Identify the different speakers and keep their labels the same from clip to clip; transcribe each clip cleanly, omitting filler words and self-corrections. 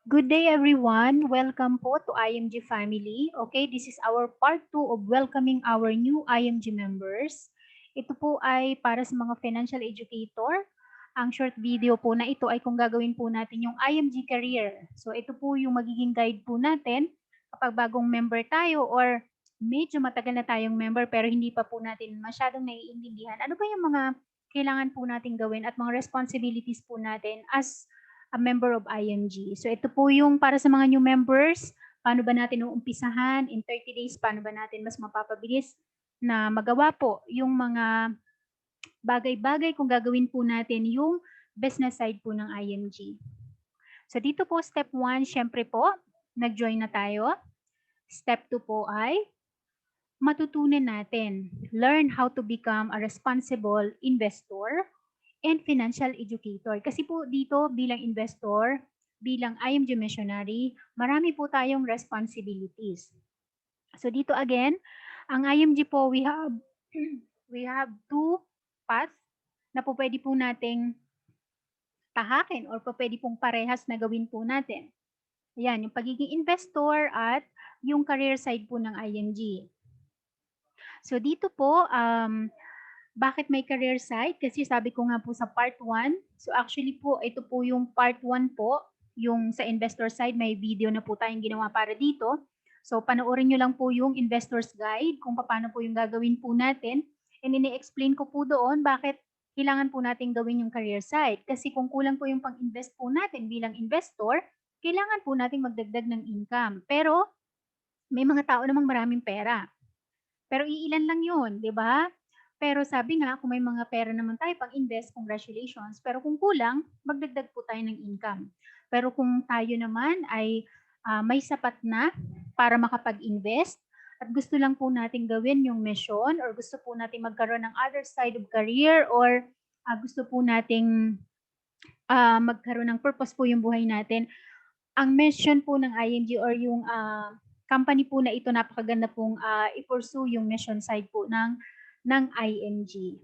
Speaker 1: Good day everyone. Welcome po to IMG family. Okay, this is our part 2 of welcoming our new IMG members. Ito po ay para sa mga financial educator. Ang short video po na ito ay kung gagawin po natin yung IMG career. So ito po yung magiging guide po natin kapag bagong member tayo or medyo matagal na tayong member pero hindi pa po natin masyadong naiintindihan. Ano ba yung mga kailangan po natin gawin at mga responsibilities po natin as a member of IMG. So ito po yung para sa mga new members, paano ba natin uumpisahan in 30 days, paano ba natin mas mapapabilis na magawa po yung mga bagay-bagay kung gagawin po natin yung business side po ng IMG. So dito po step 1, syempre po, nag-join na tayo. Step 2 po ay matutunan natin, learn how to become a responsible investor and financial educator. Kasi po dito bilang investor, bilang IMG missionary, marami po tayong responsibilities. So dito again, ang IMG po we have two paths na po pwede po nating tahakin or po pwede pong parehas na gawin po natin. Ayan, yung pagiging investor at yung career side po ng IMG. So dito po, bakit may career side? Kasi sabi ko nga po sa part 1, so actually po, ito po yung part 1 po, yung sa investor side, may video na po tayong ginawa para dito. So panoorin nyo lang po yung investor's guide kung paano po yung gagawin po natin. And ini-explain ko po doon bakit kailangan po natin gawin yung career side. Kasi kung kulang po yung pang-invest po natin bilang investor, kailangan po natin magdagdag ng income. Pero may mga tao namang maraming pera. Pero iilan lang yun, di ba? Pero sabi nga, kung may mga pera naman tayo pang-invest, congratulations. Pero kung kulang, magdagdag po tayo ng income. Pero kung tayo naman ay may sapat na para makapag-invest, at gusto lang po natin gawin yung mission or gusto po natin magkaroon ng other side of career or gusto po nating magkaroon ng purpose po yung buhay natin, ang mission po ng IMG or yung company po na ito, napakaganda pong i-pursue yung mission side po ng IMG.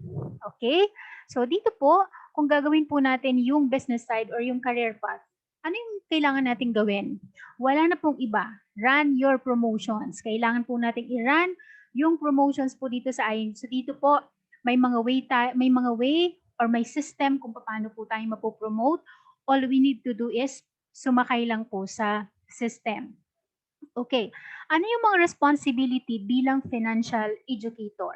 Speaker 1: Okay? So dito po, kung gagawin po natin yung business side or yung career path, ano yung kailangan natin gawin? Wala na pong iba. Run your promotions. Kailangan po natin i-run yung promotions po dito sa IMG. So dito po, may mga way or may system kung paano po tayo mapopromote. All we need to do is sumakay lang po sa system. Okay. Ano yung mga responsibility bilang financial educator?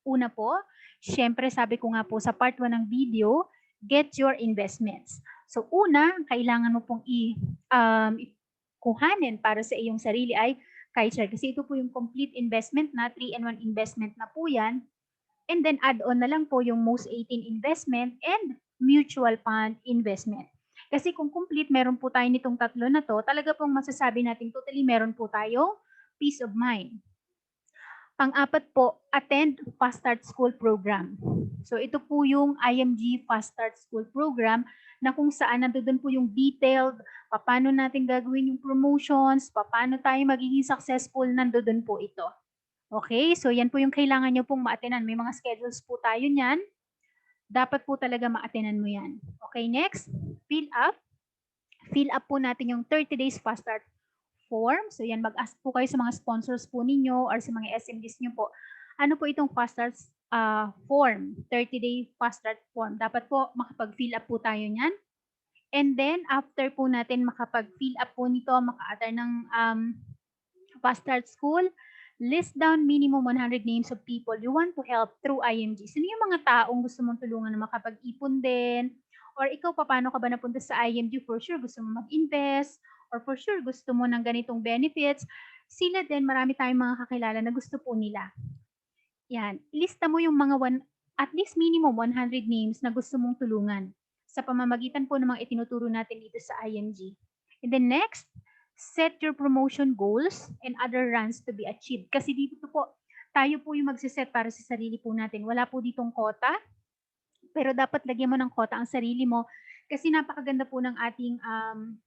Speaker 1: Una po, syempre sabi ko nga po sa part 1 ng video, get your investments. So una, kailangan mo pong kuhanin para sa iyong sarili ay Kaiser. Kasi ito po yung complete investment na 3-in-1 investment na po yan. And then add on na lang po yung most 18 investment and mutual fund investment. Kasi kung complete, meron po tayo nitong tatlo na to, talaga pong masasabi natin totally meron po tayong peace of mind. Pang-apat po, attend Fast Start School Program. So ito po yung IMG Fast Start School Program na kung saan nandoon po yung detailed, paano natin gagawin yung promotions, paano tayo magiging successful, nandoon po ito. Okay, so yan po yung kailangan nyo pong ma-attenan. May mga schedules po tayo niyan. Dapat po talaga ma-attenan mo yan. Okay, next, fill up. Fill up po natin yung 30 days fast start form. So yan, mag-ask po kayo sa mga sponsors po ninyo or sa mga SMDs nyo po. Ano po itong fast start form? 30-day fast start form. Dapat po makapag-fill up po tayo niyan. And then, after po natin makapag-fill up po nito, maka-attend ng fast start school, list down minimum 100 names of people you want to help through IMG. Sino yung mga taong gusto mong tulungan na makapag-ipon din? Or ikaw, paano ka ba napunta sa IMG? For sure, gusto mo mag-invest? Or for sure, gusto mo ng ganitong benefits? Sila din, marami tayong mga kakilala na gusto po nila. Yan. Lista mo yung mga at least minimum 100 names na gusto mong tulungan sa pamamagitan po ng mga itinuturo natin dito sa IMG. And then next, set your promotion goals and other runs to be achieved. Kasi dito po, tayo po yung magsiset para sa sarili po natin. Wala po ditong quota, pero dapat lagyan mo ng quota ang sarili mo kasi napakaganda po ng ating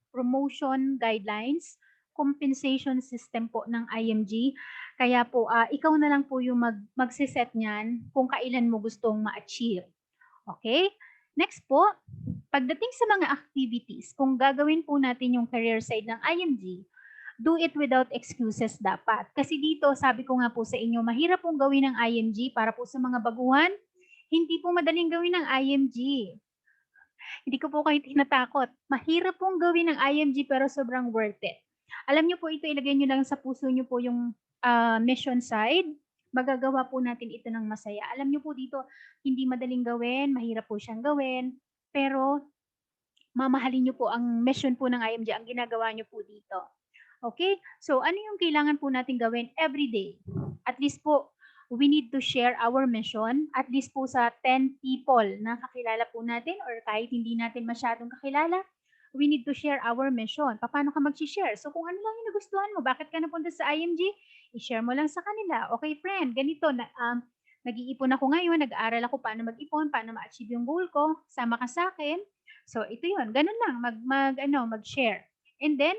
Speaker 1: promotion guidelines, compensation system po ng IMG. Kaya po, ikaw na lang po yung magsiset niyan kung kailan mo gustong ma-achieve. Okay? Next po, Pagdating sa mga activities, kung gagawin po natin yung career side ng IMG, do it without excuses dapat. Kasi dito, sabi ko nga po sa inyo, mahirap pong gawin ng IMG para po sa mga baguhan. Hindi po madaling gawin ng IMG. Hindi ko po kayo tinatakot. Mahirap pong gawin ng IMG pero sobrang worth it. Alam niyo po ito, ilagay niyo lang sa puso niyo po yung mission side. Magagawa po natin ito ng masaya. Alam niyo po dito, hindi madaling gawin, mahirap po siyang gawin, pero mamahalin niyo po ang mission po ng IMG, ang ginagawa niyo po dito. Okay? So, ano yung kailangan po natin gawin every day? At least po, we need to share our mission at least po sa 10 people na kakilala po natin or kahit hindi natin masyadong kakilala, we need to share our mission. Paano ka mag-share? So, kung ano lang yung nagustuhan mo, bakit ka napunta sa IMG, i-share mo lang sa kanila. Okay, friend, ganito, nag-iipon ako ngayon, nag-aaral ako paano mag-ipon, paano ma-achieve yung goal ko, sama ka sa akin. So, ito yun. Ganun lang, mag-share. And then,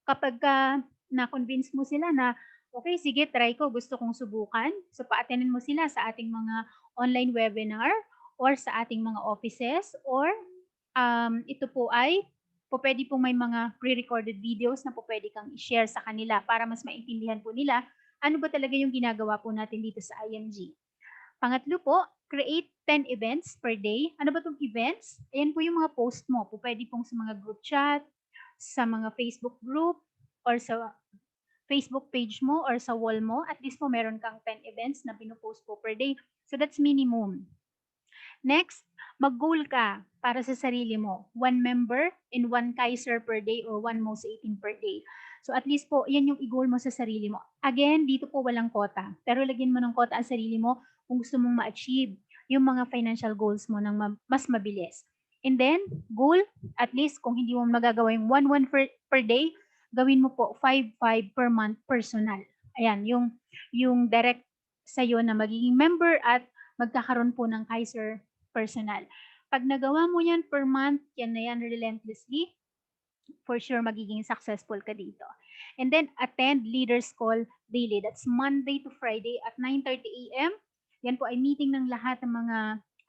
Speaker 1: kapag na-convince mo sila na, okay, sige, try ko, gusto kong subukan. So, pa-attenin mo sila sa ating mga online webinar or sa ating mga offices or ito po ay pwede pong may mga pre-recorded videos na pwede kang i-share sa kanila para mas maintindihan po nila ano ba talaga yung ginagawa po natin dito sa IMG. Pangatlo po, create 10 events per day. Ano ba itong events? Ayan po yung mga post mo. Pwede pong sa mga group chat, sa mga Facebook group, or sa Facebook page mo, or sa wall mo. At least po meron kang 10 events na pinupost po per day. So that's minimum. Next, mag-goal ka para sa sarili mo. 1 member and 1 Kaiser per day or 1 Most 18 per day. So at least po, yan yung i-goal mo sa sarili mo. Again, dito po walang quota. Pero lagyan mo ng quota ang sarili mo kung gusto mong ma-achieve yung mga financial goals mo ng mas mabilis. And then, goal, at least kung hindi mo magagawa yung 1-1 per day, gawin mo po 5-5 per month personal. Ayan, yung direct sa'yo na magiging member at magkakaroon po ng Kaiser personal. Pag nagawa mo yan per month, yan na yan relentlessly, for sure magiging successful ka dito. And then, attend Leaders Call daily. That's Monday to Friday at 9:30 a.m. Yan po ay meeting ng lahat ng mga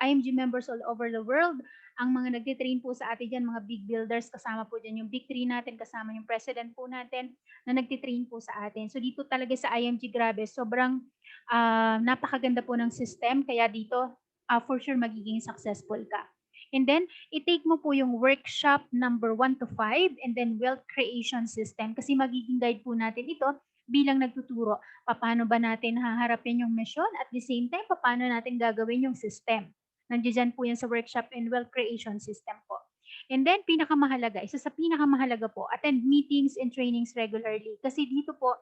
Speaker 1: IMG members all over the world. Ang mga nagtitrain po sa atin dyan, mga big builders, kasama po dyan yung big three natin, kasama yung president po natin na nagtitrain po sa atin. So dito talaga sa IMG, grabe, sobrang napakaganda po ng system. Kaya dito, for sure magiging successful ka. And then, i-take mo po yung workshop number 1 to 5 and then wealth creation system kasi magiging guide po natin ito bilang nagtuturo. Paano ba natin haharapin yung mission at the same time, paano natin gagawin yung system. Nandiyan po yan sa workshop and wealth creation system po. And then, pinakamahalaga, isa sa pinakamahalaga po, attend meetings and trainings regularly. Kasi dito po,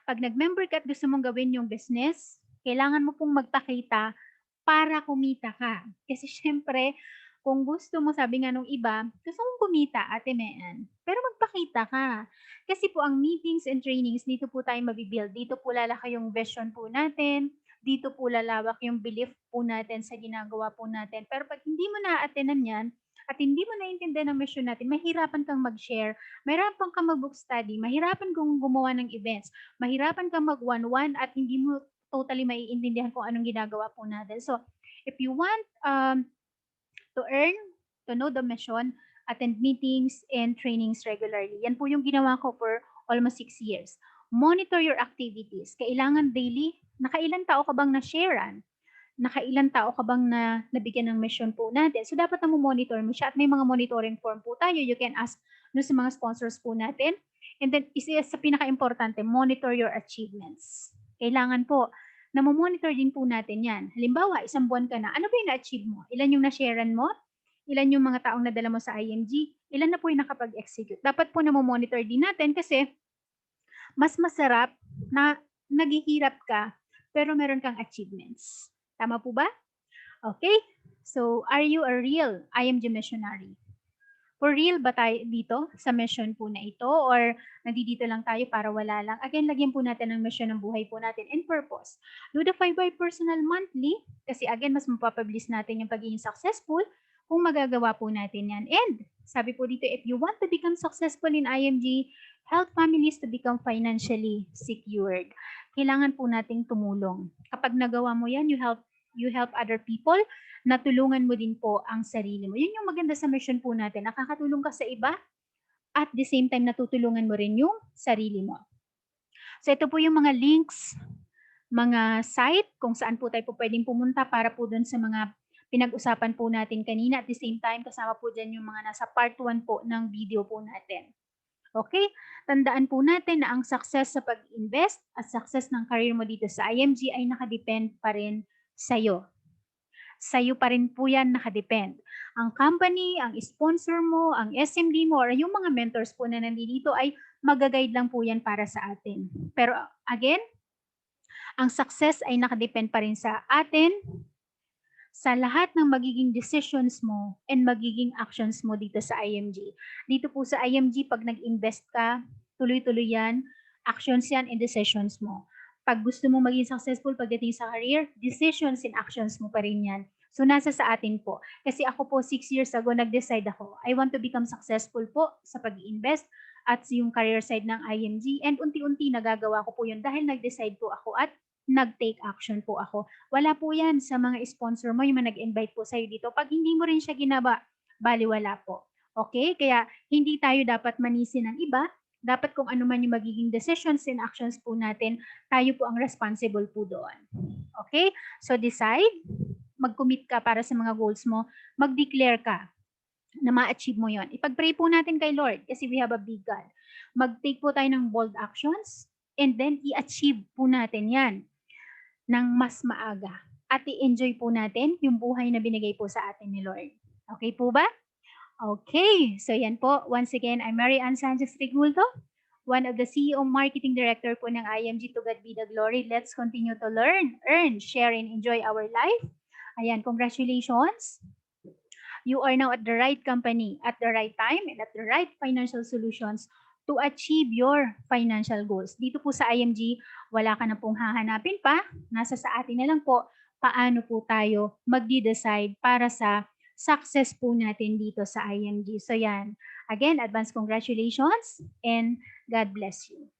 Speaker 1: pag nag-member ka at gusto mong gawin yung business, kailangan mo pong magpakita para kumita ka. Kasi syempre, kung gusto mo, sabi nga nung iba, gusto mong kumita, Ate Mean, pero magpakita ka. Kasi po ang meetings and trainings, dito po tayo mabibuild. Dito po lalaki yung vision po natin. Dito po lalawak yung belief po natin sa ginagawa po natin. Pero pag hindi mo na-attenan yan, at hindi mo naiintindihan ang mission natin, mahirapan kang mag-share, mahirapan kang mag-book study, mahirapan kang gumawa ng events, mahirapan kang mag-one-one at hindi mo totally maiintindihan kung anong ginagawa po natin. So, if you want to earn, to know the mission, attend meetings and trainings regularly. Yan po yung ginawa ko for almost 6 years. Monitor your activities. Kailangan daily, nakailan tao ka bang na-sharean? Nakailan tao ka bang nabigyan ng mission po natin? So, dapat na monitor mo siya at may mga monitoring form po tayo. You can ask no sa mga sponsors po natin. And then, isa sa pinaka-importante, monitor your achievements. Kailangan po, monitor din po natin yan. Halimbawa, 1 buwan ka na, ano ba yung na-achieve mo? Ilan yung na-sharean mo? Ilan yung mga taong nadala mo sa IMG? Ilan na po yung nakapag-execute? Dapat po monitor din natin kasi mas masarap na naghihirap ka pero meron kang achievements. Tama po ba? Okay. So, are you a real IMG missionary? For real ba tayo dito sa mission po na ito or nandito lang tayo para wala lang? Again, lagyan po natin ang mission ng buhay po natin and purpose. Do the 5Y personal monthly kasi again, mas mapapabilis natin yung pagiging successful kung magagawa po natin yan. And sabi po dito, if you want to become successful in IMG, help families to become financially secured. Kailangan po nating tumulong. Kapag nagawa mo yan, you help you help other people, natulungan mo din po ang sarili mo. Yun yung maganda sa mission po natin. Nakakatulong ka sa iba, at the same time natutulungan mo rin yung sarili mo. So ito po yung mga links, mga site kung saan po tayo po pwedeng pumunta para po dun sa mga pinag-usapan po natin kanina. At the same time, kasama po dyan yung mga nasa part 1 po ng video po natin. Okay? Tandaan po natin na ang success sa pag-invest at success ng career mo dito sa IMG ay nakadepend pa rin sa'yo. Sa'yo pa rin po yan nakadepend. Ang company, ang sponsor mo, ang SMD mo, or yung mga mentors po na nandito ay mag-guide lang po yan para sa atin. Pero again, ang success ay nakadepend pa rin sa atin, sa lahat ng magiging decisions mo and magiging actions mo dito sa IMG. Dito po sa IMG, pag nag-invest ka, tuloy-tuloy yan, actions yan and decisions mo. Pag gusto mo maging successful pagdating sa career, decisions and actions mo pa rin yan. So nasa sa atin po. Kasi ako po 6 years ago, nag-decide ako, I want to become successful po sa pag-invest at yung career side ng IMG. And unti-unti nagagawa ko po yun dahil nag-decide po ako at nag-take action po ako. Wala po yan sa mga sponsor mo, yung mga nag-invite po sa'yo dito. Pag hindi mo rin siya ginaba, baliwala po. Okay? Kaya hindi tayo dapat manisi ng iba. Dapat kung ano man yung magiging decisions and actions po natin, tayo po ang responsible po doon. Okay? So decide, mag-commit ka para sa mga goals mo, mag-declare ka na ma-achieve mo yon. Ipag-pray po natin kay Lord kasi we have a big God. Mag-take po tayo ng bold actions and then i-achieve po natin yan ng mas maaga. At i-enjoy po natin yung buhay na binigay po sa atin ni Lord. Okay po ba? Okay. So yan po. Once again, I'm Mary Ann Sanchez Rigulto, one of the CEO Marketing Director po ng IMG. To God be the glory. Let's continue to learn, earn, share, and enjoy our life. Ayan, congratulations. You are now at the right company, at the right time, and at the right financial solutions to achieve your financial goals. Dito po sa IMG, wala ka na pong hahanapin pa. Nasa sa atin na lang po paano po tayo magde-decide para sa success po natin dito sa IMG. So yan. Again, advance congratulations and God bless you.